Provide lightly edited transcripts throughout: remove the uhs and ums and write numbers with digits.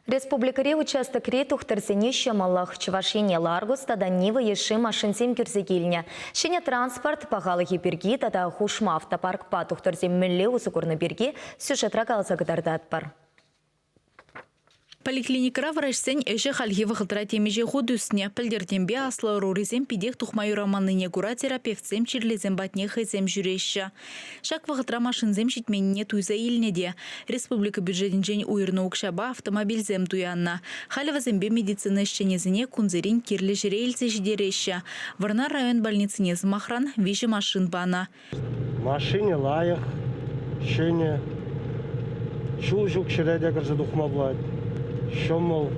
Республикари участок ретух терсене шамаллах Чувашине Ларгуста да Нива еши машинсем кюрзегильня. Шене транспорт пахалы гиперги тада хушма автопарк патух терсем милле усукурны берги сюжетра калса гдардатпар. Поликлиникара врачсен эше хальги вахылтыра темеже худусне пілдерденбе аслы руризем пидех тухмаю романныне кура терапевтсем чирлезем батне хайзем жүреща. Шак вахылтыра машинзем житменіне туйза илнеде. Республика бюджетінжен уйырны укшаба автомобильзем туянна. Халевазембе медицина ишченезіне кунзерин кирлі жирейлзе жидереща. Варна район больницыне змахран вижі машин бана. Машине лайық, шене, шул жүк шыреде кірзі дұқма бұлайды. Шомол,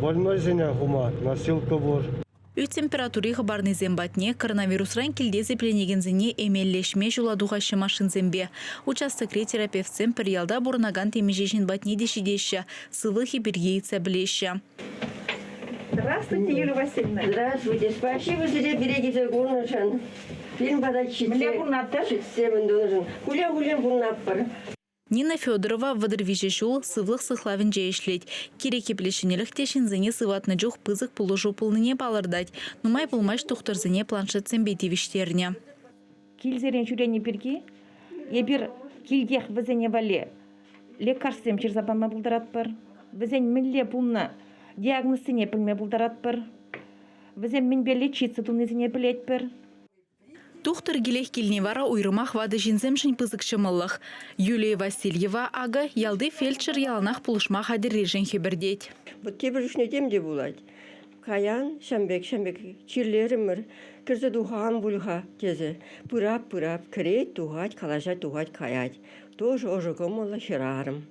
больнойзене ғума, носилка бұр. Үй температуры хабарны зембатне коронавирусран келдезе пленегензіне эмеллешме жуладуғашы машинзембе. Участок терапевтсем пір ялда бұрнаган темежешін батне дешедеші, сывылхи бергейца білеші. Здравствуйте, Юлия Васильевна. Здравствуйте. Спасибо, что берегите гурнашан. Фильм подать читсем должен. Гулям гурнаппар. Нина Федорова вадырвижешул сывлық сықлавын жейшлет. Кереке плешінелік тешінзіне сыватны жоқ пызық пұлыжу пылныне балырдать. Нумай пылмаш тұқтырзіне планшетсен бетевіштеріне. Килзерен жүрені бірге, ебір килдех візене вале. Лекарствем черзабама бұлдарат бар. Візен мілле бұлна диагнозыне пілме бұлдарат бар. Візен мінбе лечиться тұнызіне білет бар. Тухтыр гелех келневара уйрымах вады жинземшін пызык шымылық. Юлия Васильева ага ялды фельдшер ялнах пулышмах адыррежен хебірдет. Вот те бірішіне демде болады. Каян, шамбек, чирлерімір, кірзі дұған бұлға тезе. Пырап, кірет, дұғат, калажат, каят. Тоже ожығым ола херарым.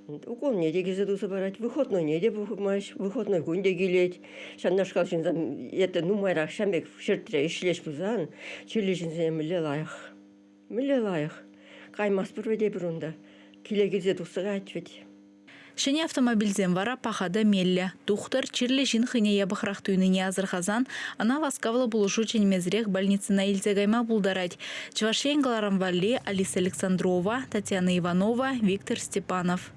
Укол неде кезі дұсы барат, выходной неде бұқымаш, выходной күнде келет. Шаннашқал жынзан, еті нумайрақ шамбек шыртыра ішлеш бұзан, чирлі жынзан мүлі лайық. Қаймас бір өде бұрында, келе кезі дұсыға айтвет. Шене автомобильзен вара пахада мелле. Тухтар чирле жин хыне ябықрақ түйніне азырхазан, ана васкавлы бұлышу ченмезірек больницына илзегайма бұлдарать. Чувашен Галарам Валли, Алиса Александрова, Татьяна Иванова, Виктор Степанов.